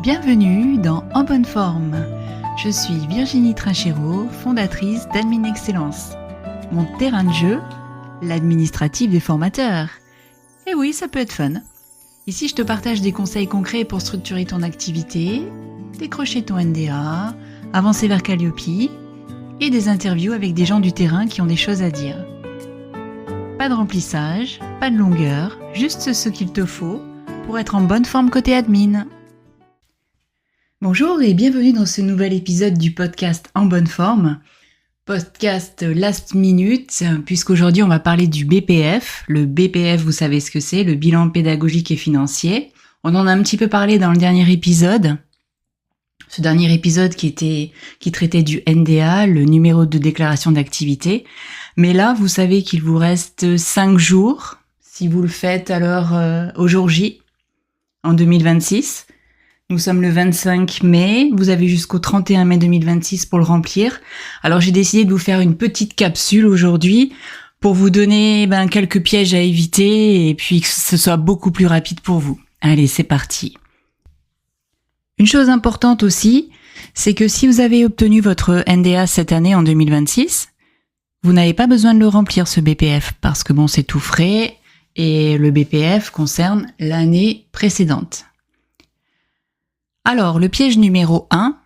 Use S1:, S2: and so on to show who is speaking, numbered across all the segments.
S1: Bienvenue dans En Bonne Forme. Je suis Virginie Trinchero, fondatrice d'Admin Excellence. Mon terrain de jeu, l'administratif des formateurs. Et oui, ça peut être fun. Ici, je te partage des conseils concrets pour structurer ton activité, décrocher ton NDA, avancer vers Calliope et des interviews avec des gens du terrain qui ont des choses à dire. Pas de remplissage, pas de longueur, juste ce qu'il te faut pour être en bonne forme côté admin. Bonjour et bienvenue dans ce nouvel épisode du podcast En Bonne Forme. Podcast last minute, puisqu'aujourd'hui on va parler du BPF. Le BPF, vous savez ce que c'est, le bilan pédagogique et financier. On en a un petit peu parlé dans le dernier épisode. Ce dernier épisode qui traitait du NDA, le numéro de déclaration d'activité. Mais là, vous savez qu'il vous reste 5 jours, si vous le faites alors au jour J, en 2026. Nous sommes le 25 mai, vous avez jusqu'au 31 mai 2026 pour le remplir. Alors j'ai décidé de vous faire une petite capsule aujourd'hui pour vous donner quelques pièges à éviter et puis que ce soit beaucoup plus rapide pour vous. Allez, c'est parti. Une chose importante aussi, c'est que si vous avez obtenu votre NDA cette année en 2026, vous n'avez pas besoin de le remplir ce BPF parce que c'est tout frais et le BPF concerne l'année précédente. Alors, le piège numéro 1,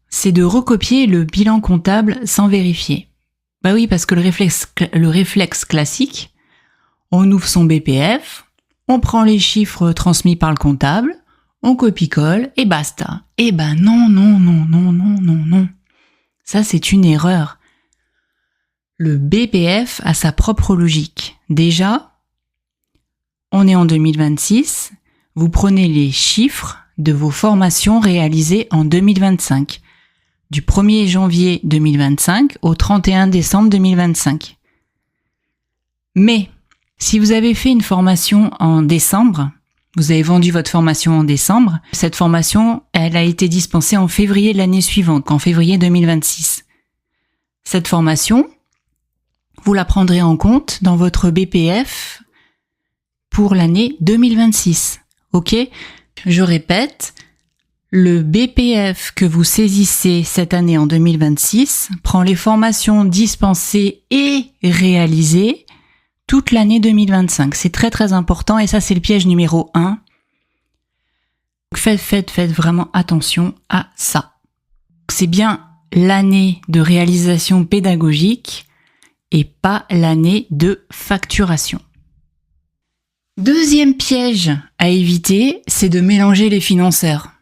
S1: c'est de recopier le bilan comptable sans vérifier. Bah oui, parce que le réflexe classique, on ouvre son BPF, on prend les chiffres transmis par le comptable, on copie-colle et basta. Eh ben non. Ça, c'est une erreur. Le BPF a sa propre logique. Déjà, on est en 2026, vous prenez les chiffres de vos formations réalisées en 2025, du 1er janvier 2025 au 31 décembre 2025. Mais, si vous avez fait une formation en décembre, vous avez vendu votre formation en décembre, cette formation, elle a été dispensée en février de l'année suivante, en février 2026. Cette formation, vous la prendrez en compte dans votre BPF pour l'année 2026, ok ? Je répète, le BPF que vous saisissez cette année en 2026 prend les formations dispensées et réalisées toute l'année 2025. C'est très très important et ça c'est le piège numéro 1. Faites vraiment attention à ça. C'est bien l'année de réalisation pédagogique et pas l'année de facturation. Deuxième piège à éviter, c'est de mélanger les financeurs.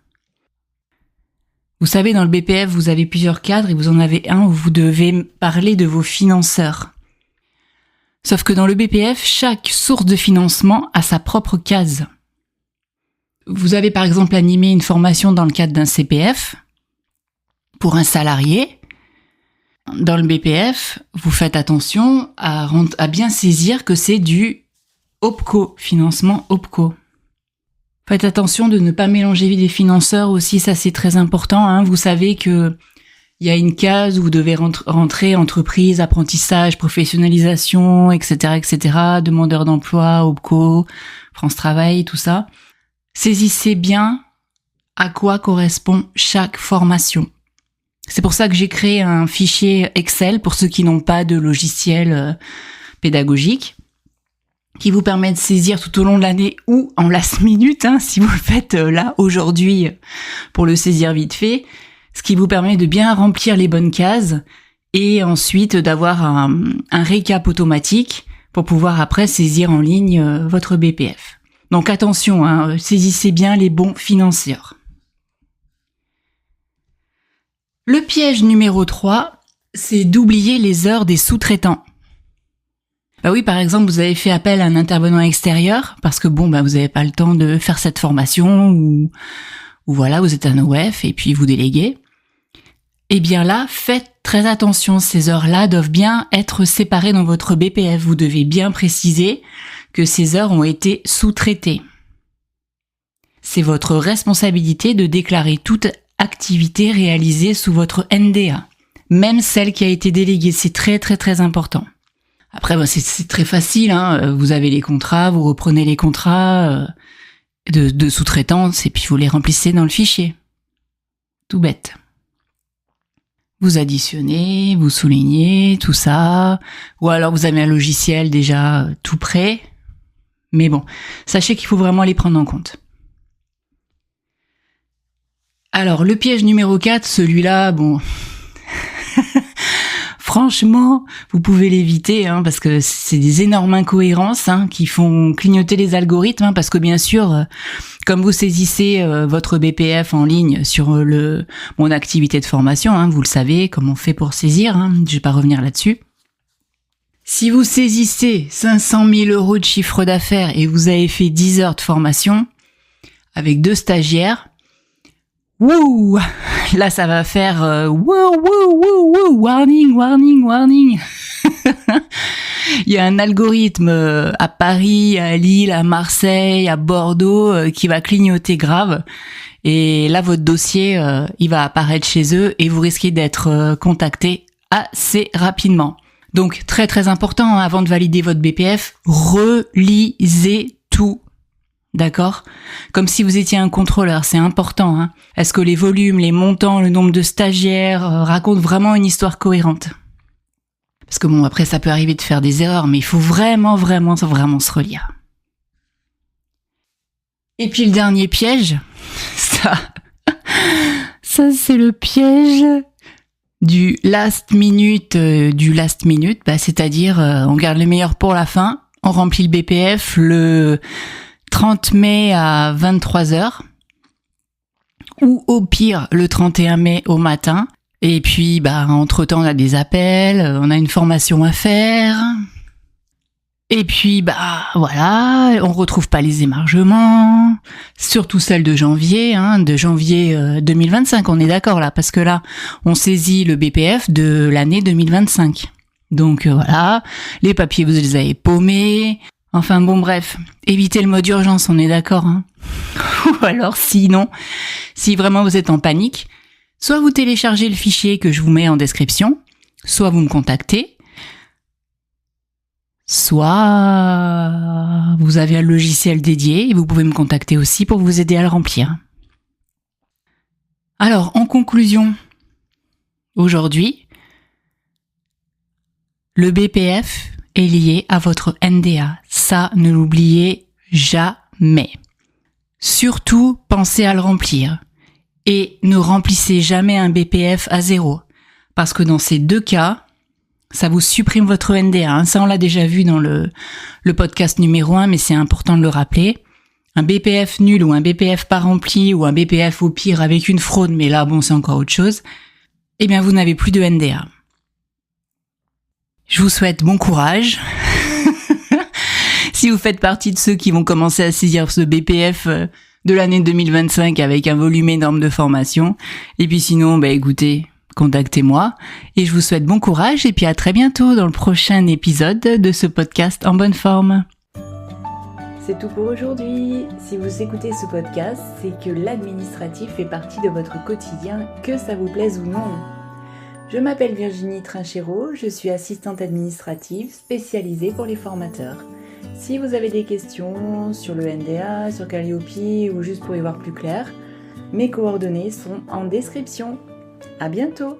S1: Vous savez, dans le BPF, vous avez plusieurs cadres et vous en avez un où vous devez parler de vos financeurs. Sauf que dans le BPF, chaque source de financement a sa propre case. Vous avez par exemple animé une formation dans le cadre d'un CPF pour un salarié. Dans le BPF, vous faites attention à bien saisir que c'est du OPCO, financement OPCO. Faites attention de ne pas mélanger les financeurs aussi, ça c'est très important. Vous savez que il y a une case où vous devez rentrer entreprise, apprentissage, professionnalisation, etc., demandeur d'emploi, OPCO, France Travail, tout ça. Saisissez bien à quoi correspond chaque formation. C'est pour ça que j'ai créé un fichier Excel pour ceux qui n'ont pas de logiciel pédagogique, qui vous permet de saisir tout au long de l'année ou en last minute, si vous le faites là, aujourd'hui, pour le saisir vite fait, ce qui vous permet de bien remplir les bonnes cases et ensuite d'avoir un récap automatique pour pouvoir après saisir en ligne votre BPF. Donc attention, saisissez bien les bons financeurs. Le piège numéro 3, c'est d'oublier les heures des sous-traitants. Bah oui, par exemple, vous avez fait appel à un intervenant extérieur parce que vous n'avez pas le temps de faire cette formation ou voilà, vous êtes un OF et puis vous déléguez. Eh bien là, faites très attention, ces heures-là doivent bien être séparées dans votre BPF. Vous devez bien préciser que ces heures ont été sous-traitées. C'est votre responsabilité de déclarer toute activité réalisée sous votre NDA, même celle qui a été déléguée. C'est très très très important. Après, c'est très facile, vous avez les contrats, vous reprenez les contrats, de sous-traitance et puis vous les remplissez dans le fichier. Tout bête. Vous additionnez, vous soulignez, tout ça. Ou alors vous avez un logiciel déjà tout prêt. Mais bon, sachez qu'il faut vraiment les prendre en compte. Alors, le piège numéro 4, celui-là, bon... Franchement, vous pouvez l'éviter, parce que c'est des énormes incohérences qui font clignoter les algorithmes, parce que bien sûr, comme vous saisissez votre BPF en ligne sur mon activité de formation, vous le savez, comment on fait pour saisir, je vais pas revenir là-dessus. Si vous saisissez 500 000 € de chiffre d'affaires et vous avez fait 10 heures de formation avec 2 stagiaires, wouh, là ça va faire warning. Il y a un algorithme à Paris, à Lille, à Marseille, à Bordeaux qui va clignoter grave. Et là votre dossier, il va apparaître chez eux et vous risquez d'être contacté assez rapidement. Donc très très important, avant de valider votre BPF, relisez tout. D'accord ? Comme si vous étiez un contrôleur, c'est important. Est-ce que les volumes, les montants, le nombre de stagiaires racontent vraiment une histoire cohérente ? Parce que bon, après ça peut arriver de faire des erreurs, mais il faut vraiment se relire. Et puis le dernier piège, ça c'est le piège du last minute, c'est-à-dire on garde le meilleur pour la fin, on remplit le BPF le 30 mai à 23h, ou au pire le 31 mai au matin, et puis entre-temps on a des appels, on a une formation à faire, et puis voilà, on retrouve pas les émargements, surtout celle de janvier, 2025, on est d'accord là, parce que là on saisit le BPF de l'année 2025. Donc voilà, les papiers vous les avez paumés. Enfin bon bref, évitez le mode urgence, on est d'accord. Ou alors sinon, si vraiment vous êtes en panique, soit vous téléchargez le fichier que je vous mets en description, soit vous me contactez, soit vous avez un logiciel dédié et vous pouvez me contacter aussi pour vous aider à le remplir. Alors, en conclusion, aujourd'hui, le BPF est lié à votre NDA. Ça, ne l'oubliez jamais. Surtout, pensez à le remplir. Et ne remplissez jamais un BPF à 0. Parce que dans ces 2 cas, ça vous supprime votre NDA. Ça, on l'a déjà vu dans le podcast numéro 1, mais c'est important de le rappeler. Un BPF nul ou un BPF pas rempli ou un BPF au pire avec une fraude, mais là, bon, c'est encore autre chose, eh bien, vous n'avez plus de NDA. Je vous souhaite bon courage. Si vous faites partie de ceux qui vont commencer à saisir ce BPF de l'année 2025 avec un volume énorme de formation. Et puis sinon, écoutez, contactez-moi. Et je vous souhaite bon courage et puis à très bientôt dans le prochain épisode de ce podcast en bonne forme.
S2: C'est tout pour aujourd'hui. Si vous écoutez ce podcast, c'est que l'administratif fait partie de votre quotidien, que ça vous plaise ou non. Je m'appelle Virginie Trinchero, je suis assistante administrative spécialisée pour les formateurs. Si vous avez des questions sur le NDA, sur Calliope ou juste pour y voir plus clair, mes coordonnées sont en description. À bientôt!